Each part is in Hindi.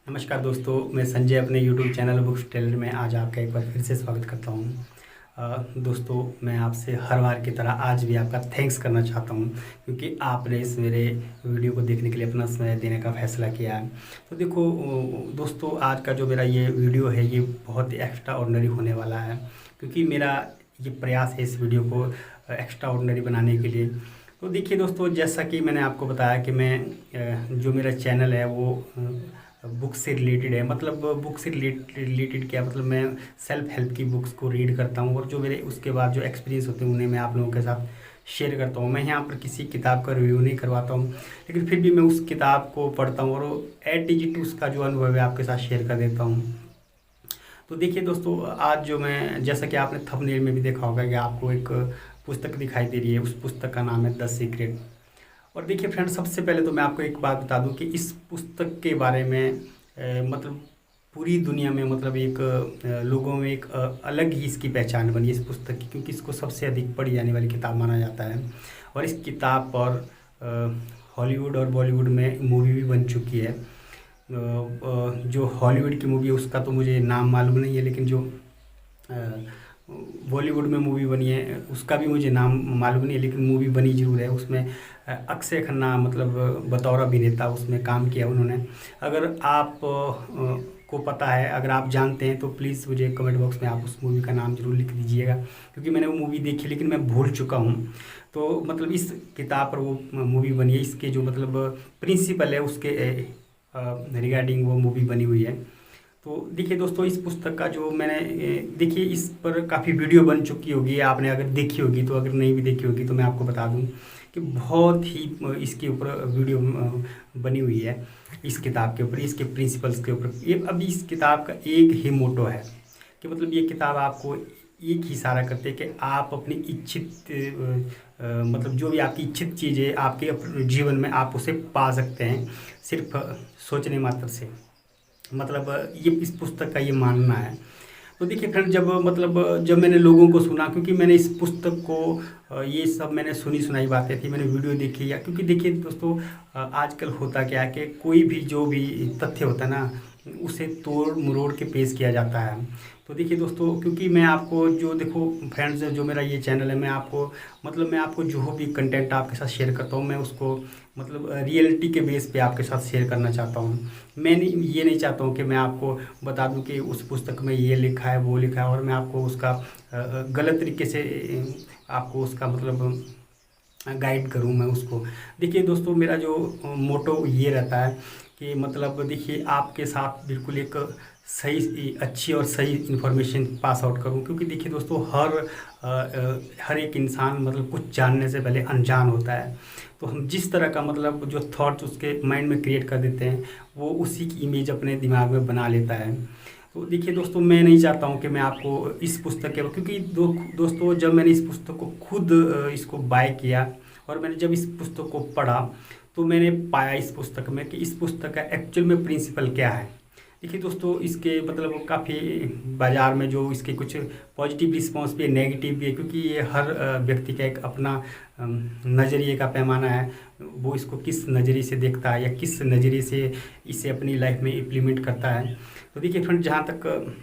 नमस्कार दोस्तों, मैं संजय अपने YouTube चैनल बुक्स टेलर में आज आपका एक बार फिर से स्वागत करता हूँ। दोस्तों, मैं आपसे हर बार की तरह आज भी आपका थैंक्स करना चाहता हूँ क्योंकि आपने इस मेरे वीडियो को देखने के लिए अपना समय देने का फैसला किया है। तो देखो दोस्तों, आज का जो मेरा ये वीडियो है ये बहुत ही एक्स्ट्रा ऑर्डिनरी होने वाला है क्योंकि मेरा ये प्रयास है इस वीडियो को एक्स्ट्रा ऑर्डिनरी बनाने के लिए। तो देखिए दोस्तों, जैसा कि मैंने आपको बताया कि मैं जो मेरा चैनल है वो बुक से रिलेटेड है। मतलब बुक से रिलेटेड क्या मतलब, मैं सेल्फ हेल्प की बुक्स को रीड करता हूँ और जो मेरे उसके बाद जो एक्सपीरियंस होते हैं उन्हें मैं आप लोगों के साथ शेयर करता हूँ। मैं यहाँ पर किसी किताब का रिव्यू नहीं करवाता हूँ, लेकिन फिर भी मैं उस किताब को पढ़ता हूँ और एट उसका जो अनुभव है आपके साथ शेयर कर देता हूँ। तो देखिए दोस्तों, आज जो मैं, जैसा कि आपने थंबनेल में भी देखा होगा कि आपको एक पुस्तक दिखाई दे रही है, उस पुस्तक का नाम है द सीक्रेट। और देखिए फ्रेंड, सबसे पहले तो मैं आपको एक बात बता दूं कि इस पुस्तक के बारे में मतलब पूरी दुनिया में मतलब एक लोगों में एक अलग ही इसकी पहचान बनी है इस पुस्तक की, क्योंकि इसको सबसे अधिक पढ़ी जाने वाली किताब माना जाता है। और इस किताब पर हॉलीवुड और बॉलीवुड में मूवी भी बन चुकी है। जो हॉलीवुड की मूवी है उसका तो मुझे नाम मालूम नहीं है, लेकिन जो बॉलीवुड में मूवी बनी है उसका भी मुझे नाम मालूम नहीं है, लेकिन मूवी बनी जरूर है। उसमें अक्षय खन्ना मतलब बतौर अभिनेता उसमें काम किया उन्होंने। अगर आप को पता है, अगर आप जानते हैं तो प्लीज़ मुझे कमेंट बॉक्स में आप उस मूवी का नाम ज़रूर लिख दीजिएगा, क्योंकि मैंने वो मूवी देखी लेकिन मैं भूल चुका हूँ। तो मतलब इस किताब पर वो मूवी बनी है, इसके जो मतलब प्रिंसिपल है उसके रिगार्डिंग वो मूवी बनी हुई है। तो देखिए दोस्तों, इस पुस्तक का जो मैंने देखिए इस पर काफ़ी वीडियो बन चुकी होगी, आपने अगर देखी होगी तो, अगर नहीं भी देखी होगी तो मैं आपको बता दूं कि बहुत ही इसके ऊपर वीडियो बनी हुई है इस किताब के ऊपर, इसके प्रिंसिपल्स के ऊपर। ये अभी इस किताब का एक ही मोटो है कि मतलब ये किताब आपको एक ही इशारा करते हैं कि आप अपनी इच्छित मतलब जो भी आपकी इच्छित चीज़ है आपके जीवन में आप उसे पा सकते हैं सिर्फ सोचने मात्र से। मतलब ये इस पुस्तक का ये मानना है। तो देखिए फ्रेंड, जब मैंने लोगों को सुना, क्योंकि मैंने इस पुस्तक को ये सब मैंने सुनी सुनाई बातें थी, मैंने वीडियो देखी, या क्योंकि देखिए दोस्तों आजकल होता क्या है कि कोई भी जो भी तथ्य होता है ना उसे तोड़ मरोड़ के पेश किया जाता है। तो देखिए दोस्तों, क्योंकि मैं आपको जो देखो फ्रेंड्स, जो मेरा ये चैनल है, मैं आपको जो भी कंटेंट आपके साथ शेयर करता हूँ मैं उसको मतलब रियलिटी के बेस पे आपके साथ शेयर करना चाहता हूँ। मैं ये नहीं चाहता हूँ कि मैं आपको बता दूँ कि उस पुस्तक में ये लिखा है वो लिखा है और मैं आपको उसका गलत तरीके से आपको उसका मतलब गाइड करूँ मैं उसको। देखिए दोस्तों, मेरा जो मोटो ये रहता है कि मतलब देखिए आपके साथ बिल्कुल एक सही अच्छी और सही इन्फॉर्मेशन पास आउट करूं, क्योंकि देखिए दोस्तों हर एक इंसान मतलब कुछ जानने से पहले अनजान होता है। तो हम जिस तरह का मतलब जो थॉट्स उसके माइंड में क्रिएट कर देते हैं वो उसी की इमेज अपने दिमाग में बना लेता है। तो देखिए दोस्तों, मैं नहीं चाहता हूँ कि मैं आपको इस पुस्तक के, क्योंकि दोस्तों जब मैंने इस पुस्तक को खुद इसको बाय किया और मैंने जब इस पुस्तक को पढ़ा तो मैंने पाया इस पुस्तक में कि इस पुस्तक का एक्चुअल में प्रिंसिपल क्या है। देखिए दोस्तों, इसके मतलब काफ़ी बाज़ार में जो इसके कुछ पॉजिटिव रिस्पांस भी है, नेगेटिव भी है, क्योंकि ये हर व्यक्ति का एक अपना नज़रिए का पैमाना है। वो इसको किस नज़रिए से देखता है या किस नज़रिए से इसे अपनी लाइफ में इम्प्लीमेंट करता है। तो देखिए फ्रेंड, जहाँ तक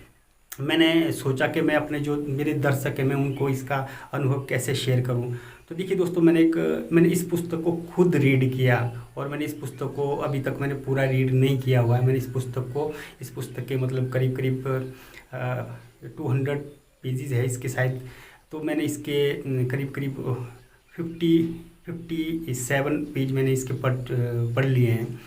मैंने सोचा कि मैं अपने जो मेरे दर्शक हैं मैं उनको इसका अनुभव कैसे शेयर करूं। तो देखिए दोस्तों, मैंने इस पुस्तक को खुद रीड किया और मैंने इस पुस्तक को अभी तक मैंने पूरा रीड नहीं किया हुआ है। मैंने इस पुस्तक के मतलब करीब करीब 200 पेजेस है इसके शायद। तो मैंने इसके करीब करीब 57 पेज मैंने इसके पढ़ लिए हैं।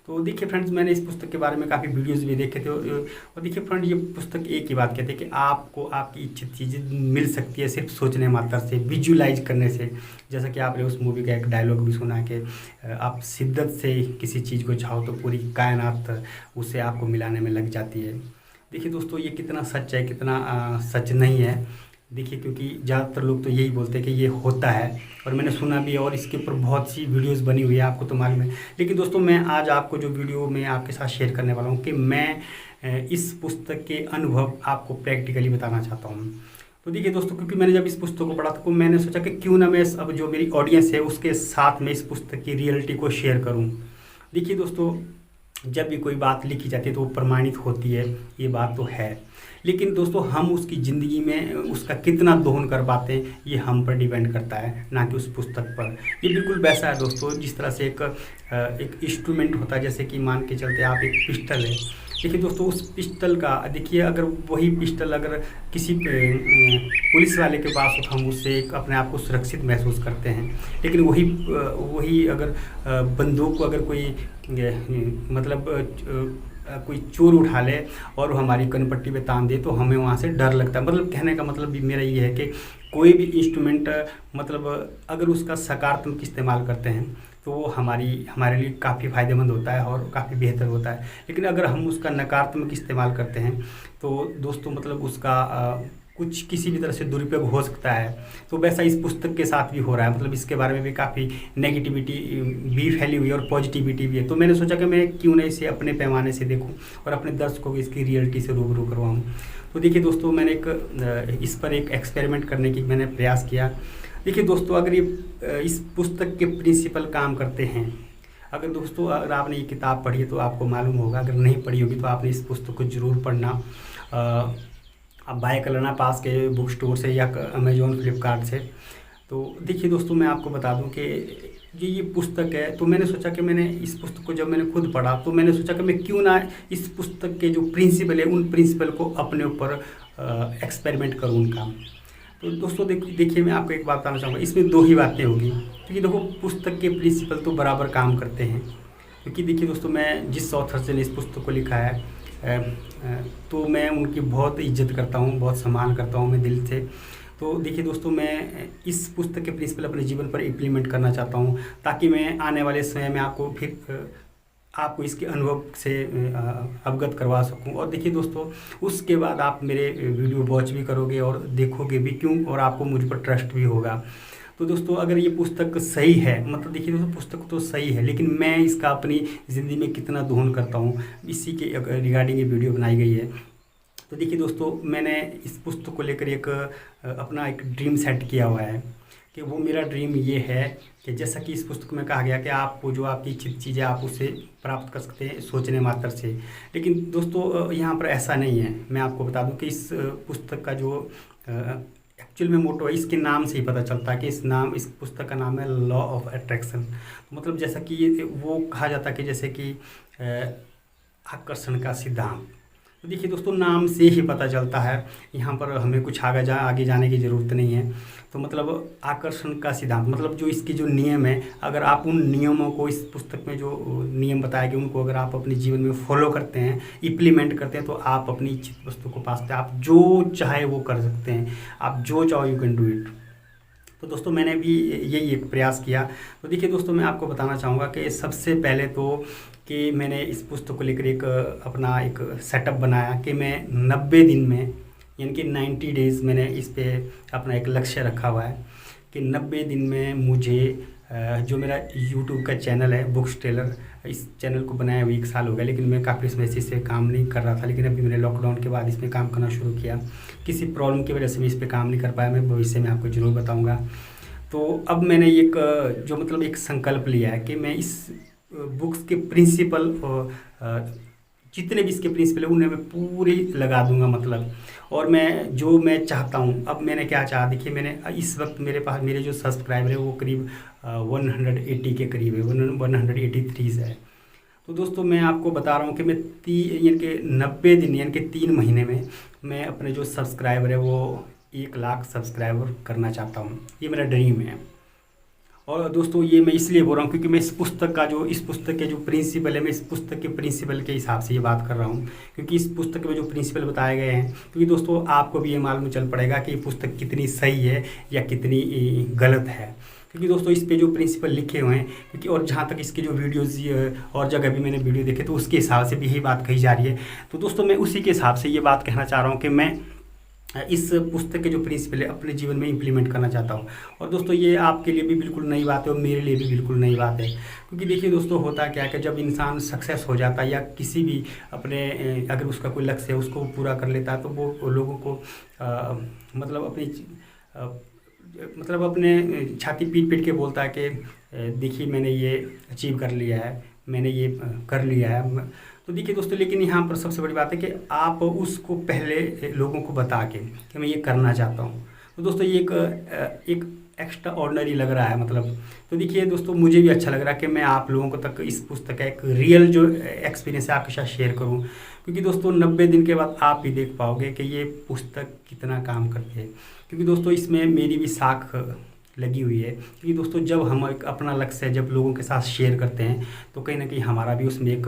तो देखिए फ्रेंड्स, मैंने इस पुस्तक के बारे में काफ़ी वीडियोस भी देखे थे और देखिए फ्रेंड, ये पुस्तक एक ही बात कहते हैं कि आपको आपकी इच्छित चीज़ें मिल सकती है सिर्फ सोचने मात्र से, विजुलाइज करने से। जैसा कि आपने उस मूवी का एक डायलॉग भी सुना है कि आप शिद्दत से किसी चीज़ को चाहो तो पूरी कायनात उसे आपको मिलाने में लग जाती है। देखिए दोस्तों, ये कितना सच है कितना सच नहीं है। देखिए, क्योंकि ज़्यादातर लोग तो यही बोलते हैं कि ये होता है और मैंने सुना भी है और इसके ऊपर बहुत सी वीडियोस बनी हुई है, आपको तो मालूम है। लेकिन दोस्तों, मैं आज आपको जो वीडियो में आपके साथ शेयर करने वाला हूँ कि मैं इस पुस्तक के अनुभव आपको प्रैक्टिकली बताना चाहता हूँ। तो देखिए दोस्तों, क्योंकि मैंने जब इस पुस्तक को पढ़ा तो मैंने सोचा कि क्यों ना मैं अब जो मेरी ऑडियंस है उसके साथ में इस पुस्तक की रियलिटी को शेयर करूँ। देखिए दोस्तों, जब भी कोई बात लिखी जाती है तो वो प्रमाणित होती है, ये बात तो है। लेकिन दोस्तों हम उसकी ज़िंदगी में उसका कितना दोहन कर पाते हैं ये हम पर डिपेंड करता है, ना कि उस पुस्तक पर। ये बिल्कुल वैसा है दोस्तों जिस तरह से एक इंस्ट्रूमेंट होता है, जैसे कि मान के चलते आप एक पिस्टल है। देखिए दोस्तों उस पिस्टल का देखिए, अगर वही पिस्टल अगर किसी पुलिस वाले के पास हो तो हम उससे एक अपने आप को सुरक्षित महसूस करते हैं। लेकिन वही अगर बंदूक अगर कोई मतलब कोई चोर उठा ले और वो हमारी कनपट्टी पे तान दे तो हमें वहाँ से डर लगता है। मतलब कहने का मतलब भी मेरा ये है कि कोई भी इंस्ट्रूमेंट मतलब अगर उसका सकारात्मक इस्तेमाल करते हैं तो वो हमारे लिए काफ़ी फ़ायदेमंद होता है और काफ़ी बेहतर होता है। लेकिन अगर हम उसका नकारात्मक इस्तेमाल करते हैं तो दोस्तों मतलब उसका कुछ किसी भी तरह से दुरुपयोग हो सकता है। तो वैसा इस पुस्तक के साथ भी हो रहा है। मतलब इसके बारे में भी काफ़ी नेगेटिविटी भी फैली हुई है और पॉजिटिविटी भी है। तो मैंने सोचा कि मैं क्यों ना इसे अपने पैमाने से देखूं और अपने दर्शकों को इसकी रियलिटी से रूबरू करवाऊं। तो देखिए दोस्तों मैंने इस पर एक एक्सपेरिमेंट करने की मैंने प्रयास किया। देखिए दोस्तों अगर ये इस पुस्तक के प्रिंसिपल काम करते हैं, अगर दोस्तों अगर आपने ये किताब पढ़ी है तो आपको मालूम होगा, अगर नहीं पढ़ी होगी तो आपने इस पुस्तक को ज़रूर पढ़ना। आप बाय कर लेना पास के बुक स्टोर से या अमेजोन फ्लिपकार्ट से। तो देखिए दोस्तों मैं आपको बता दूं कि ये पुस्तक है। तो मैंने सोचा कि मैंने इस पुस्तक को जब मैंने खुद पढ़ा तो मैंने सोचा कि मैं क्यों ना इस पुस्तक के जो प्रिंसिपल है उन प्रिंसिपल को अपने ऊपर एक्सपेरिमेंट करूँ उनका। तो दोस्तों देखिए मैं आपको एक बात बताना चाहूँगा, इसमें दो ही बातें होगी क्योंकि देखो पुस्तक के प्रिंसिपल तो बराबर काम करते हैं। क्योंकि देखिए दोस्तों मैं जिस ऑथर से ने इस पुस्तक को लिखा है तो मैं उनकी बहुत इज्जत करता हूँ, बहुत सम्मान करता हूँ मैं दिल से। तो देखिए दोस्तों मैं इस पुस्तक के प्रिंसिपल अपने जीवन पर इम्प्लीमेंट करना चाहता हूँ ताकि मैं आने वाले समय में आपको इसके अनुभव से अवगत करवा सकूं। और देखिए दोस्तों उसके बाद आप मेरे वीडियो वॉच भी करोगे और देखोगे भी क्यों, और आपको मुझ पर ट्रस्ट भी होगा। तो दोस्तों अगर ये पुस्तक सही है, मतलब देखिए दोस्तों पुस्तक तो सही है लेकिन मैं इसका अपनी ज़िंदगी में कितना दोहन करता हूँ इसी के रिगार्डिंग ये वीडियो बनाई गई है। तो देखिए दोस्तों मैंने इस पुस्तक को लेकर अपना एक ड्रीम सेट किया हुआ है कि वो मेरा ड्रीम ये है कि जैसा कि इस पुस्तक में कहा गया कि आपको जो आपकी इच्छित चीज़ें आप उसे प्राप्त कर सकते हैं सोचने मात्र से। लेकिन दोस्तों यहाँ पर ऐसा नहीं है। मैं आपको बता दूं कि इस पुस्तक का जो एक्चुअल में मोटो है, इसके नाम से ही पता चलता है कि इस पुस्तक का नाम है लॉ ऑफ अट्रैक्शन। मतलब जैसा कि वो कहा जाता है कि जैसे कि आकर्षण का सिद्धांत। तो देखिए दोस्तों नाम से ही पता चलता है, यहाँ पर हमें कुछ आगे जाने की ज़रूरत नहीं है। तो मतलब आकर्षण का सिद्धांत मतलब जो इसके जो नियम है, अगर आप उन नियमों को इस पुस्तक में जो नियम बताए गए उनको अगर आप अपने जीवन में फॉलो करते हैं, इम्प्लीमेंट करते हैं तो आप अपनी इच्छित वस्तु को पा सकते हैं। आप जो चाहे वो कर सकते हैं, आप जो चाहो यू कैन डू इट। तो दोस्तों मैंने भी यही एक प्रयास किया। तो देखिए दोस्तों मैं आपको बताना चाहूँगा कि सबसे पहले तो कि मैंने इस पुस्तक को लेकर अपना एक सेटअप बनाया कि मैं 90 दिन में यानी कि 90 डेज़ मैंने इस पे अपना एक लक्ष्य रखा हुआ है कि 90 दिन में मुझे जो मेरा यूट्यूब का चैनल है बुक्स टेलर, इस चैनल को बनाया हुआ 1 साल हो गया लेकिन मैं काफ़ी समय से इस पर काम नहीं कर रहा था। लेकिन अभी मैंने लॉकडाउन के बाद इस पर काम करना शुरू किया। किसी प्रॉब्लम की वजह से मैं इस पर काम नहीं कर पाया, मैं भविष्य में आपको ज़रूर बताऊँगा। तो अब मैंने एक संकल्प लिया है कि मैं इस बुक्स के प्रिंसिपल जितने भी इसके प्रिंसिपल है उन्हें मैं पूरी लगा दूंगा मतलब। और मैं चाहता हूँ, अब मैंने क्या चाहा देखिए, मैंने इस वक्त मेरे पास मेरे जो सब्सक्राइबर है वो करीब 180 के करीब है, 183 है। तो दोस्तों मैं आपको बता रहा हूँ कि मैं यानी कि 90 दिन यानी कि 3 महीने में मैं अपने जो सब्सक्राइबर है वो 1 लाख सब्सक्राइबर करना चाहता हूँ। ये मेरा ड्रीम है। और दोस्तों ये मैं इसलिए बोल रहा हूँ क्योंकि मैं इस पुस्तक के जो प्रिंसिपल है, मैं इस पुस्तक के प्रिंसिपल के हिसाब से ये बात कर रहा हूँ। क्योंकि इस पुस्तक में जो प्रिंसिपल बताए गए हैं, क्योंकि दोस्तों आपको भी ये मालूम चल पड़ेगा कि ये पुस्तक कितनी सही है या कितनी गलत है। क्योंकि दोस्तों इस पे जो प्रिंसिपल लिखे हुए हैं, क्योंकि और जहाँ तक इसके जो वीडियोज़ और जगह भी मैंने वीडियो देखे तो उसके हिसाब से भी यही बात कही जा रही है। तो दोस्तों मैं उसी के हिसाब से ये बात कहना चाह रहा हूँ कि मैं इस पुस्तक के जो प्रिंसिपल है अपने जीवन में इम्प्लीमेंट करना चाहता हूँ। और दोस्तों ये आपके लिए भी बिल्कुल नई बात है और मेरे लिए भी बिल्कुल नई बात है। क्योंकि देखिए दोस्तों होता क्या है कि जब इंसान सक्सेस हो जाता है या किसी भी अपने अगर उसका कोई लक्ष्य है उसको पूरा कर लेता है तो वो लोगों को मतलब अपने छाती पीट पीट के बोलता है कि देखिए मैंने ये अचीव कर लिया है, मैंने ये कर लिया है। तो देखिए दोस्तों, लेकिन यहाँ पर सबसे बड़ी बात है कि आप उसको पहले लोगों को बता के कि मैं ये करना चाहता हूँ। तो दोस्तों ये एक एक्स्ट्रा ऑर्डिनरी लग रहा है मतलब। तो देखिए दोस्तों, मुझे भी अच्छा लग रहा है कि मैं आप लोगों को तक इस पुस्तक का एक रियल जो एक्सपीरियंस है आपके साथ शेयर करूं, क्योंकि दोस्तों 90 दिन के बाद आप भी देख पाओगे कि ये पुस्तक कितना काम करती है। क्योंकि दोस्तों इसमें मेरी भी साख लगी हुई है, क्योंकि दोस्तों जब हम एक अपना लक्ष्य जब लोगों के साथ शेयर करते हैं तो कहीं ना कहीं हमारा भी उसमें एक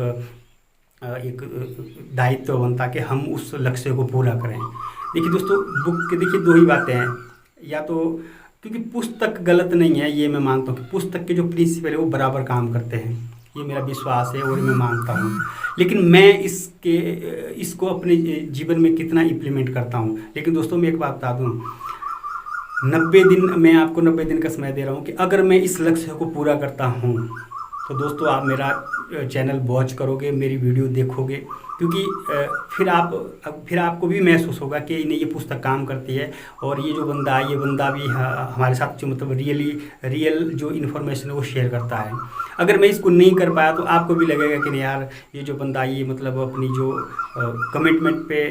दायित्व बनता कि हम उस लक्ष्य को पूरा करें। देखिए दोस्तों, बुक के देखिए दो ही बातें हैं, या तो क्योंकि पुस्तक गलत नहीं है, ये मैं मानता हूँ कि पुस्तक के जो प्रिंसिपल है वो बराबर काम करते हैं, ये मेरा विश्वास है और मैं मानता हूँ। लेकिन मैं इसको अपने जीवन में कितना इम्प्लीमेंट करता हूँ। लेकिन दोस्तों मैं एक बात बता दूँ, 90 दिन, मैं आपको 90 दिन का समय दे रहा हूँ कि अगर मैं इस लक्ष्य को पूरा करता हूँ तो दोस्तों आप मेरा चैनल वॉच करोगे, मेरी वीडियो देखोगे, क्योंकि फिर आपको भी महसूस होगा कि नहीं ये पुस्तक काम करती है और ये जो बंदा है ये बंदा भी हमारे साथ जो मतलब रियल जो इन्फॉर्मेशन है वो शेयर करता है। अगर मैं इसको नहीं कर पाया तो आपको भी लगेगा कि नहीं यार ये जो बंदा ये मतलब अपनी जो कमिटमेंट पे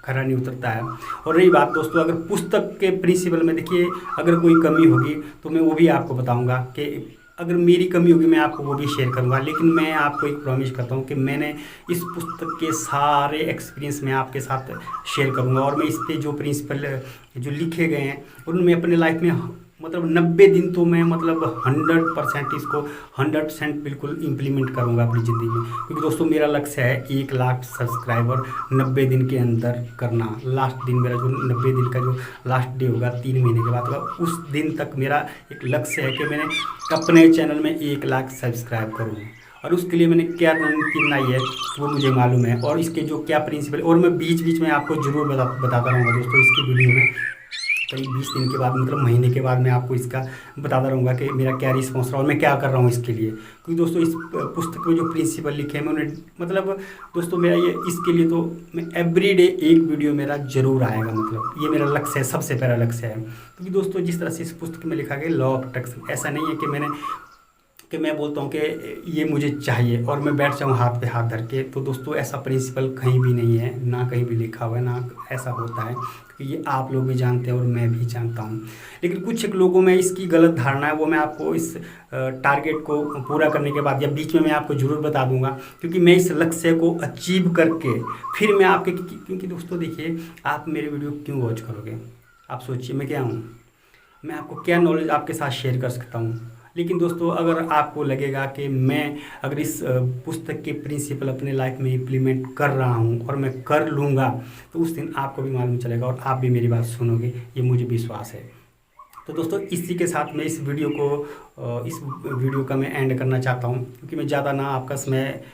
खरा नहीं उतरता है। और रही बात दोस्तों अगर पुस्तक के प्रिंसिपल में, देखिए अगर कोई कमी होगी तो मैं वो भी आपको बताऊंगा कि अगर मेरी कमी होगी मैं आपको वो भी शेयर करूंगा। लेकिन मैं आपको एक प्रॉमिस करता हूँ कि मैंने इस पुस्तक के सारे एक्सपीरियंस मैं आपके साथ शेयर करूंगा और मैं इस पे जो प्रिंसिपल जो लिखे गए हैं उनमें अपने लाइफ में मतलब 90 दिन तो मैं मतलब 100% इसको 100% बिल्कुल इम्प्लीमेंट करूंगा अपनी ज़िंदगी में। क्योंकि दोस्तों मेरा लक्ष्य है 1 लाख सब्सक्राइबर 90 दिन के अंदर करना। लास्ट दिन मेरा जो 90 दिन का जो लास्ट डे होगा 3 महीने के बाद होगा, उस दिन तक मेरा एक लक्ष्य है कि मैंने अपने चैनल में 1 लाख सब्सक्राइब करूँ। और उसके लिए मैंने क्या रणनीति बनाई है वो मुझे मालूम है, और इसके जो क्या प्रिंसिपल, और मैं बीच बीच में आपको ज़रूर बताता रहूँगा दोस्तों इसकी वीडियो में। करीब 20 दिन के बाद मतलब महीने के बाद मैं आपको इसका बताता रहूँगा कि मेरा क्या रिस्पॉन्स रहा और मैं क्या कर रहा हूँ इसके लिए। क्योंकि दोस्तों इस पुस्तक में जो प्रिंसिपल लिखे हैं मैं उन्हें मतलब दोस्तों मेरा ये इसके लिए तो मैं एवरीडे एक वीडियो मेरा ज़रूर आएगा, मतलब ये मेरा लक्ष्य है, सबसे पहला लक्ष्य है। क्योंकि दोस्तों जिस तरह से इस पुस्तक में लिखा गया लॉ ऑफ अट्रैक्शन, ऐसा नहीं है कि मैं बोलता हूँ कि ये मुझे चाहिए और मैं बैठ जाऊँ हाथ पे हाथ धर के। तो दोस्तों ऐसा प्रिंसिपल कहीं भी नहीं है, ना कहीं भी लिखा हुआ है, ना ऐसा होता है, क्योंकि ये आप लोग भी जानते हैं और मैं भी जानता हूँ। लेकिन कुछ एक लोगों में इसकी गलत धारणा है, वो मैं आपको इस टारगेट को पूरा करने के बाद या बीच में मैं आपको ज़रूर बता दूंगा। क्योंकि मैं इस लक्ष्य को अचीव करके फिर मैं आपके, क्योंकि दोस्तों देखिए आप मेरे वीडियो क्यों वॉच करोगे, आप सोचिए मैं क्या हूँ, मैं आपको क्या नॉलेज आपके साथ शेयर कर सकता हूँ। लेकिन दोस्तों अगर आपको लगेगा कि मैं अगर इस पुस्तक के प्रिंसिपल अपने लाइफ में इम्प्लीमेंट कर रहा हूँ और मैं कर लूँगा, तो उस दिन आपको भी मालूम चलेगा और आप भी मेरी बात सुनोगे, ये मुझे विश्वास है। तो दोस्तों इसी के साथ मैं इस वीडियो का मैं एंड करना चाहता हूँ, क्योंकि मैं ज़्यादा ना आपका समय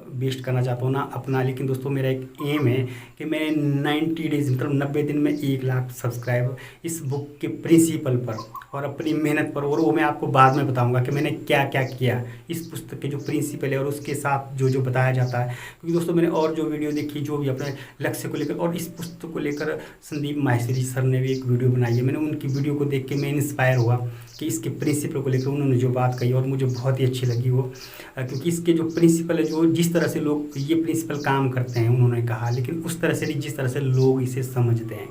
वेस्ट करना चाहता हूँ ना अपना। लेकिन दोस्तों मेरा एक एम है कि मैं 90 डेज मतलब 90 दिन में 1 लाख सब्सक्राइबर इस बुक के प्रिंसिपल पर और अपनी मेहनत पर, और वो मैं आपको बाद में बताऊंगा कि मैंने क्या क्या किया इस पुस्तक के जो प्रिंसिपल है और उसके साथ जो जो बताया जाता है। क्योंकि दोस्तों मैंने और जो वीडियो देखी जो भी अपने लक्ष्य को लेकर और इस पुस्तक को लेकर संदीप माहेश्वरी सर ने भी एक वीडियो बनाई है, मैंने उनकी वीडियो को देख के मैं इंस्पायर हुआ कि इसके प्रिंसिपल को लेकर उन्होंने जो बात कही और मुझे बहुत ही अच्छी लगी वो, क्योंकि इसके जो प्रिंसिपल है जो जिस तरह से लोग ये प्रिंसिपल काम करते हैं उन्होंने कहा, लेकिन उस तरह से नहीं जिस तरह से लोग इसे समझते हैं।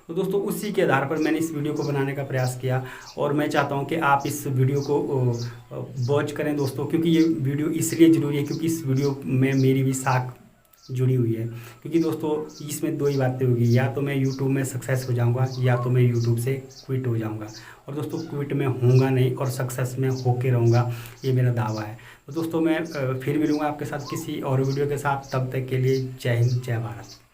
तो दोस्तों उसी के आधार पर मैंने इस वीडियो को बनाने का प्रयास किया और मैं चाहता हूं कि आप इस वीडियो को वॉच करें दोस्तों, क्योंकि ये वीडियो इसलिए ज़रूरी है क्योंकि इस वीडियो में मेरी भी साख जुड़ी हुई है। क्योंकि दोस्तों इसमें 2 ही बातें होगी, या तो मैं यूट्यूब में सक्सेस हो जाऊंगा या तो मैं यूट्यूब से क्विट हो जाऊंगा। और दोस्तों क्विट में होऊंगा नहीं और सक्सेस में होके रहूँगा, ये मेरा दावा है। तो दोस्तों मैं फिर मिलूँगा आपके साथ किसी और वीडियो के साथ, तब तक के लिए जय हिंद जय भारत।